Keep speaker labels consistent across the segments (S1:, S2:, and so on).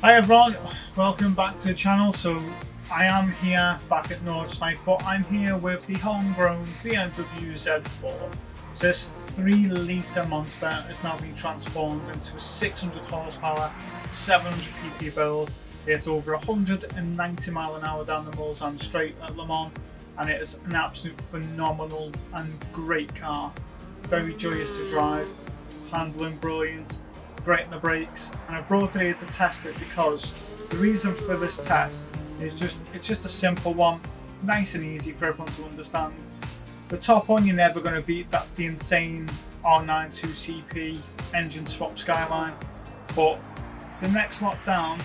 S1: Hi everyone, welcome back to the channel. So I am here back at Nordschleife, but I'm here with the homegrown BMW Z4. So this 3-litre monster has now been transformed into a 600 horsepower, 700 pp build. It's over 190 mile an hour down the Mulsanne Straight at Le Mans, and it is an absolute phenomenal and great car. Very joyous to drive, handling brilliant, great in the brakes, and I've brought it here to test it because the reason for this test is it's just a simple one, nice and easy for everyone to understand. The top one you're never going to beat, that's the insane R92CP engine swap Skyline, but the next lot down,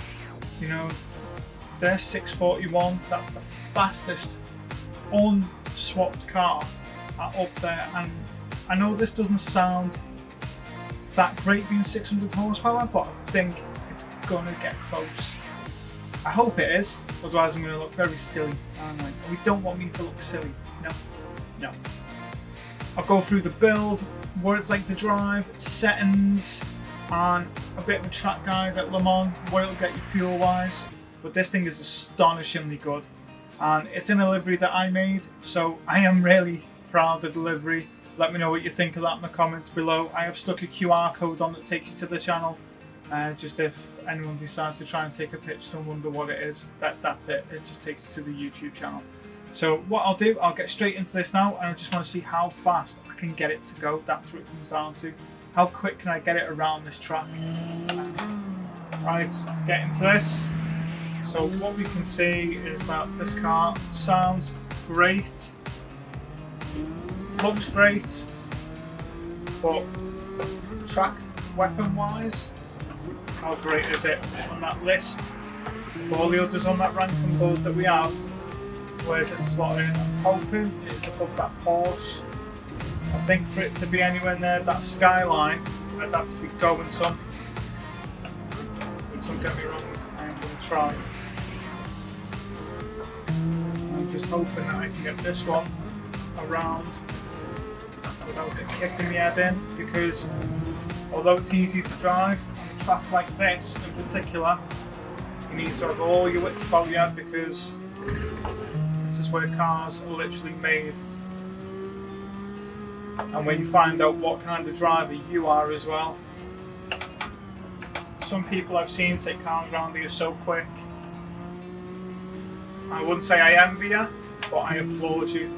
S1: you know, there's 641, that's the fastest unswapped car up there, and I know this doesn't sound that great being 600 horsepower, but I think it's gonna get close. I hope it is, otherwise I'm gonna look very silly, aren't I? We don't want me to look silly, no. I'll go through the build, what it's like to drive, settings, and a bit of a track guide at Le Mans, what it'll get you fuel wise. But this thing is astonishingly good, and it's in a livery that I made, so I am really proud of the livery. Let me know what you think of that in the comments below. I have stuck a QR code on that takes you to the channel, just if anyone decides to try and take a picture and wonder what it is, that's it. It just takes you to the YouTube channel. So what I'll do, I'll get straight into this now, and I just want to see how fast I can get it to go. That's what it comes down to. How quick can I get it around this track? Right, let's get into this. So what we can see is that this car sounds great, looks great, but track weapon wise, how great is it on that list of all the others on that ranking board that we have? Where's it slotted in? I'm hoping it's above that Porsche. I think for it to be anywhere near that Skyline, I'd have to be going some. But don't get me wrong, I am going to try. I'm just hoping that I can get this one around without it kicking me head in, because although it's easy to drive on a track like this in particular, you need to have all your wits about you, because this is where cars are literally made. And when you find out what kind of driver you are as well. Some people I've seen take cars around here so quick. I wouldn't say I envy you, but I applaud you.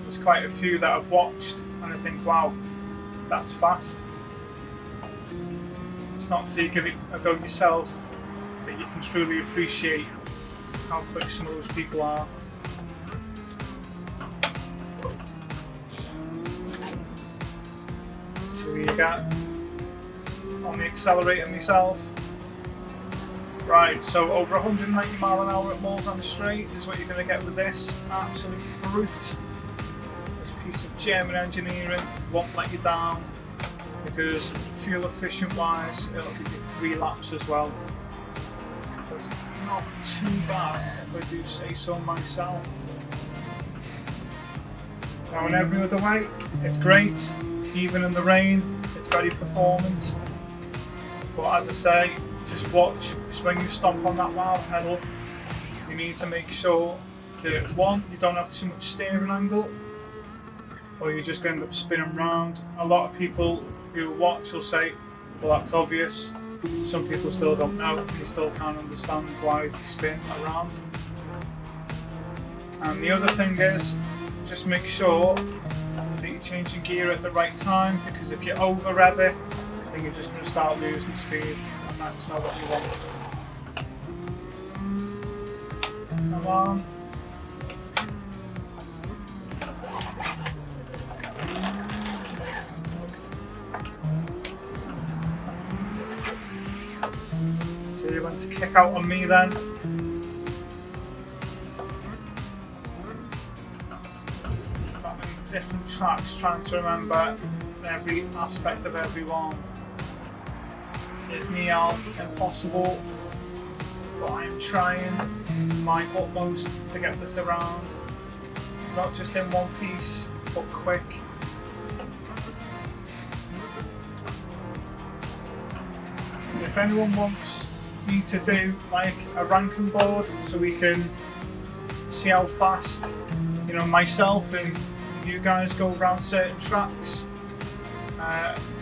S1: There's quite a few that I've watched and I think, wow, that's fast. It's not until you give it a go yourself that you can truly appreciate how quick some of those people are. So you got on the accelerator myself. Right, so over 190 mile an hour at Mulsanne Straight is what you're going to get with this. Absolute brute. This piece of German engineering won't let you down, because fuel efficient wise it'll give you 3 laps as well. So it's not too bad if I do say so myself. Now in every other way, it's great. Even in the rain, it's very performant. But as I say, just watch, because when you stomp on that wide pedal, you need to make sure that, one, you don't have too much steering angle, or you're just going to end up spinning round. A lot of people who watch will say, well, that's obvious. Some people still don't know, they still can't understand why you spin around. And the other thing is, just make sure that you're changing gear at the right time, because if you over rev it, then you're just going to start losing speed, and that's not what you want. Come on. So you went to kick out on me then. That many different tracks, trying to remember every aspect of every one is me out impossible, but I am trying my utmost to get this around, not just in one piece, but quick. If anyone wants me to do like a ranking board so we can see how fast, you know, myself and you guys go around certain tracks,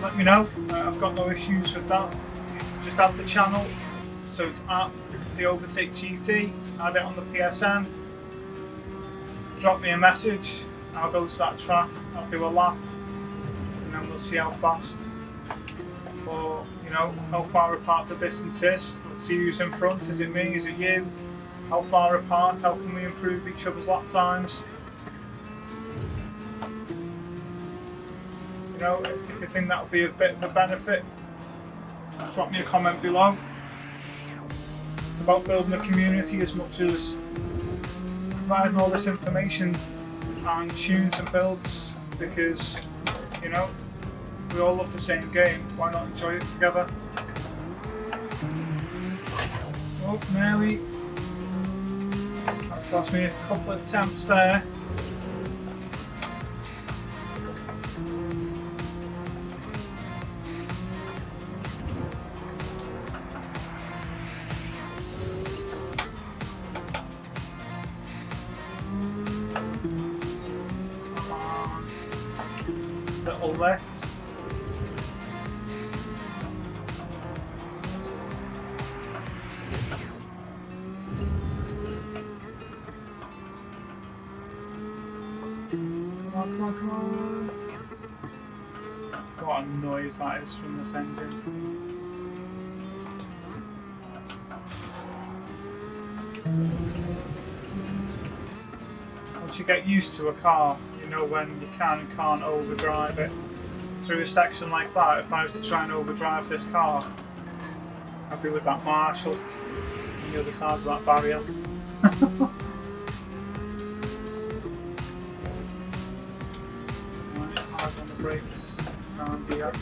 S1: let me know. I've got no issues with that. Just add the channel, so it's at the Overtake GT, add it on the PSN, drop me a message, I'll go to that track, I'll do a lap, and then we'll see how fast, or you know, how far apart the distance is. Let's see who's in front. Is it me? Is it you? How far apart? How can we improve each other's lap times? You know, if you think that would be a bit of a benefit, drop me a comment below. It's about building a community as much as providing all this information and tunes and builds, because, you know, we all love the same game. Why not enjoy it together? Oh, nearly. That's cost me a couple of attempts there. Little left. Come on. What a noise that is from this engine. Once you get used to a car, you know when you can and can't overdrive it. Through a section like that, if I was to try and overdrive this car, I'd be with that Marshall on the other side of that barrier. Right, hard on the brakes, can't be up.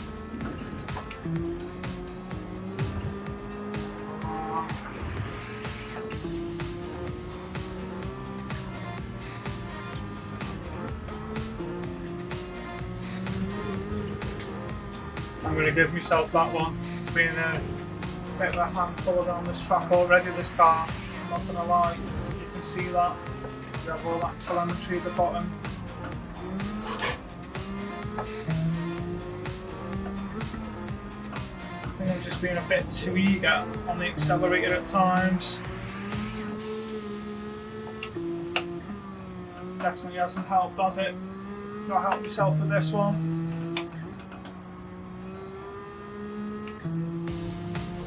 S1: I'm going to give myself that one. It's been a bit of a handful around this track already, this car. I'm not going to lie, you can see that. You have all that telemetry at the bottom. I think I'm just being a bit too eager on the accelerator at times. Definitely hasn't helped, has it? Not helped myself with this one.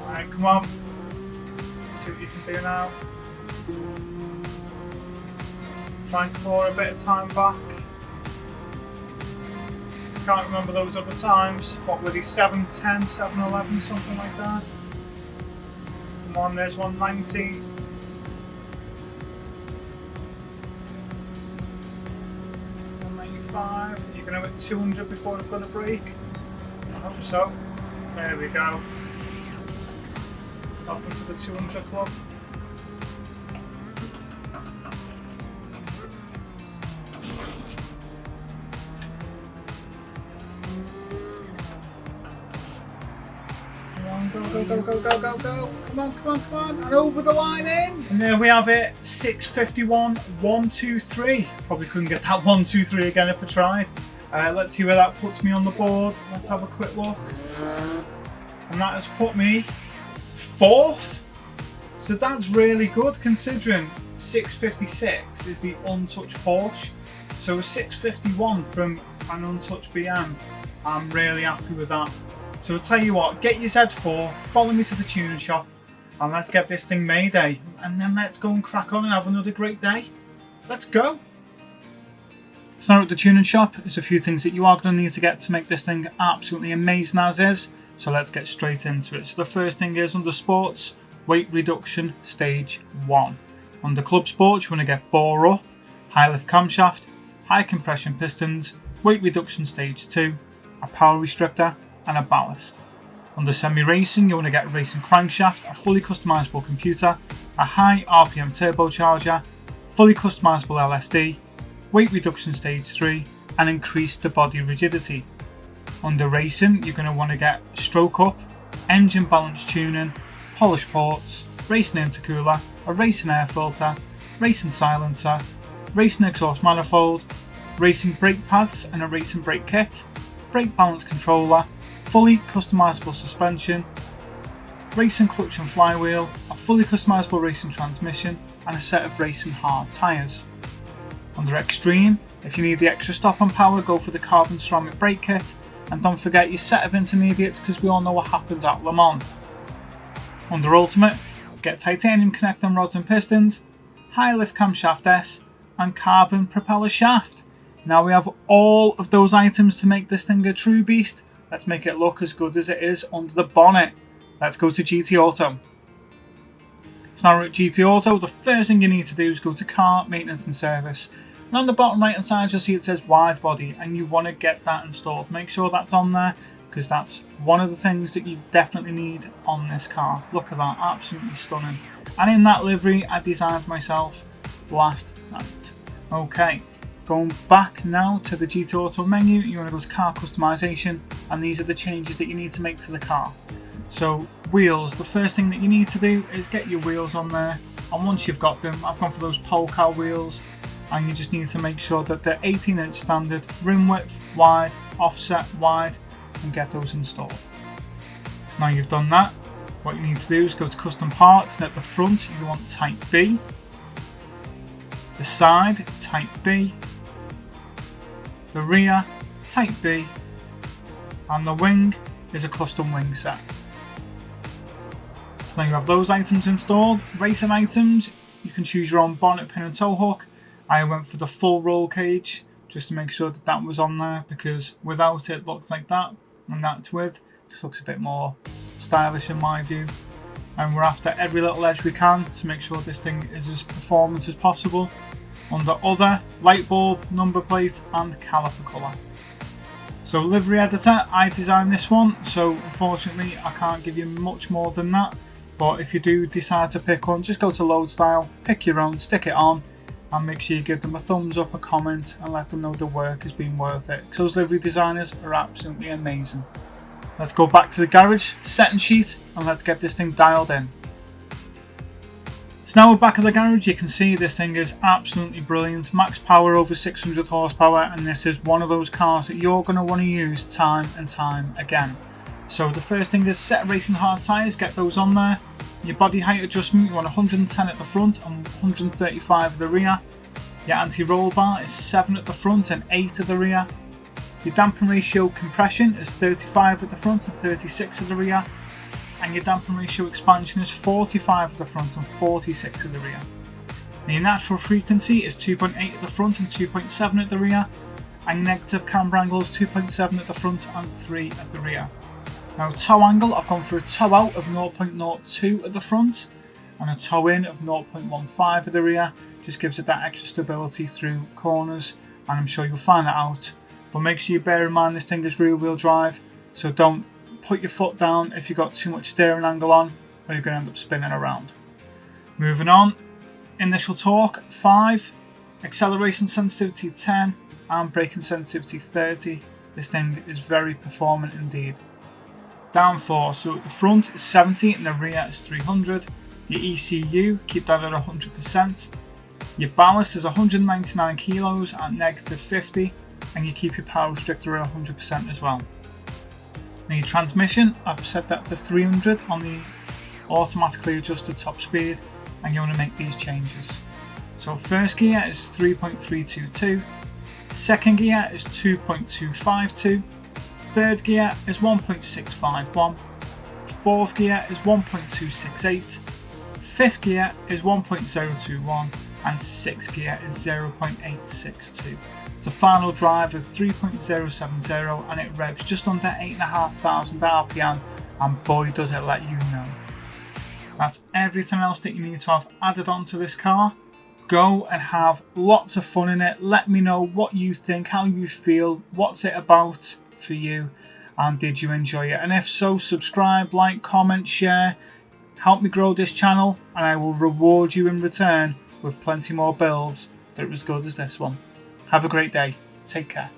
S1: Alright, come on. Let's see what you can do now. Try and claw a bit of time back. Can't remember those other times. What were these? 7:10, 7:11, something like that. Come on, there's 190. Are you going to hit 200 before I've got a break? I hope so. There we go. Welcome to the 200 club. Come on, go. Come on. And over the line in. And there we have it. 6:51, 1:23. Probably couldn't get that 1:23 again if I tried. Let's see where that puts me on the board. Let's have a quick look. And that has put me 4th. So that's really good considering 6:56 is the untouched Porsche. So a 6:51 from an untouched BM. I'm really happy with that. So I'll tell you what, get your Z4, follow me to the tuning shop, and let's get this thing made, eh? And then let's go and crack on and have another great day. Let's go. So now at the tuning shop, there's a few things that you are going to need to get to make this thing absolutely amazing as is. So let's get straight into it. So the first thing is under sports, weight reduction stage 1. Under club sports, you want to get bore up, high lift camshaft, high compression pistons, weight reduction stage 2, a power restrictor, and a ballast. Under semi-racing, you want to get a racing crankshaft, a fully customizable computer, a high RPM turbocharger, fully customizable LSD, weight reduction stage 3, and increase the body rigidity. Under racing, you're going to want to get stroke up, engine balance tuning, polish ports, racing intercooler, a racing air filter, racing silencer, racing exhaust manifold, racing brake pads and a racing brake kit, brake balance controller, fully customizable suspension, racing clutch and flywheel, a fully customizable racing transmission and a set of racing hard tyres. Under Extreme, if you need the extra stop and power, go for the carbon ceramic brake kit, and don't forget your set of intermediates because we all know what happens at Le Mans. Under Ultimate, get titanium connecting rods and pistons, high lift camshaft S and carbon propeller shaft. Now we have all of those items to make this thing a true beast. Let's make it look as good as it is under the bonnet. Let's go to GT Auto. So now we're at GT Auto, the first thing you need to do is go to Car Maintenance and Service. And on the bottom right hand side you'll see it says wide body, and you want to get that installed. Make sure that's on there because that's one of the things that you definitely need on this car. Look at that, absolutely stunning. And in that livery I designed myself last night. Okay, going back now to the GT Auto menu, you want to go to Car Customization, and these are the changes that you need to make to the car. So wheels, the first thing that you need to do is get your wheels on there, and once you've got them, I've gone for those pole car wheels, and you just need to make sure that they're 18-inch standard, rim width wide, offset wide, and get those installed. So now you've done that, what you need to do is go to custom parts, and at the front you want type B, the side type B, the rear type B, and the wing is a custom wing set. So now you have those items installed. Racing items, you can choose your own bonnet pin and tow hook. I went for the full roll cage just to make sure that that was on there, because without it looks like that, and that's with, just looks a bit more stylish in my view. And we're after every little edge we can to make sure this thing is as performant as possible. Under other, light bulb, number plate and caliper colour. So livery editor, I designed this one, so unfortunately I can't give you much more than that, but if you do decide to pick one, just go to load style, pick your own, stick it on, and make sure you give them a thumbs up, a comment, and let them know the work has been worth it, because those livery designers are absolutely amazing. Let's go back to the garage setting sheet and let's get this thing dialed in. So now we're back at the garage. You can see this thing is absolutely brilliant, max power over 600 horsepower, and this is one of those cars that you're going to want to use time and time again. So the first thing is set racing hard tyres, get those on there. Your body height adjustment, you want 110 at the front and 135 at the rear. Your anti-roll bar is 7 at the front and 8 at the rear. Your damping ratio compression is 35 at the front and 36 at the rear. And your damping ratio expansion is 45 at the front and 46 at the rear. And your natural frequency is 2.8 at the front and 2.7 at the rear. And negative camber angle is 2.7 at the front and 3 at the rear. Now toe angle, I've gone for a toe out of 0.02 at the front and a toe in of 0.15 at the rear. Just gives it that extra stability through corners, and I'm sure you'll find that out. But make sure you bear in mind this thing is rear wheel drive, so don't put your foot down if you've got too much steering angle on, or you're going to end up spinning around. Moving on, initial torque 5, acceleration sensitivity 10 and braking sensitivity 30. This thing is very performant indeed. Downforce, so at the front is 70 and the rear is 300. Your ECU, keep that at 100%. Your ballast is 199 kilos at negative 50, and you keep your power restrictor at 100% as well. Now your transmission, I've set that to 300 on the automatically adjusted top speed, and you want to make these changes. So first gear is 3.322, second gear is 2.252, third gear is 1.651, fourth gear is 1.268, fifth gear is 1.021, and sixth gear is 0.862. The final drive is 3.070 and it revs just under 8,500 RPM, and boy does it let you know. That's everything else that you need to have added onto this car. Go and have lots of fun in it. Let me know what you think, how you feel, what's it about for you, and did you enjoy it? And if so, subscribe, like, comment, share, help me grow this channel, and I will reward you in return with plenty more builds that are as good as this one. Have a great day. Take care.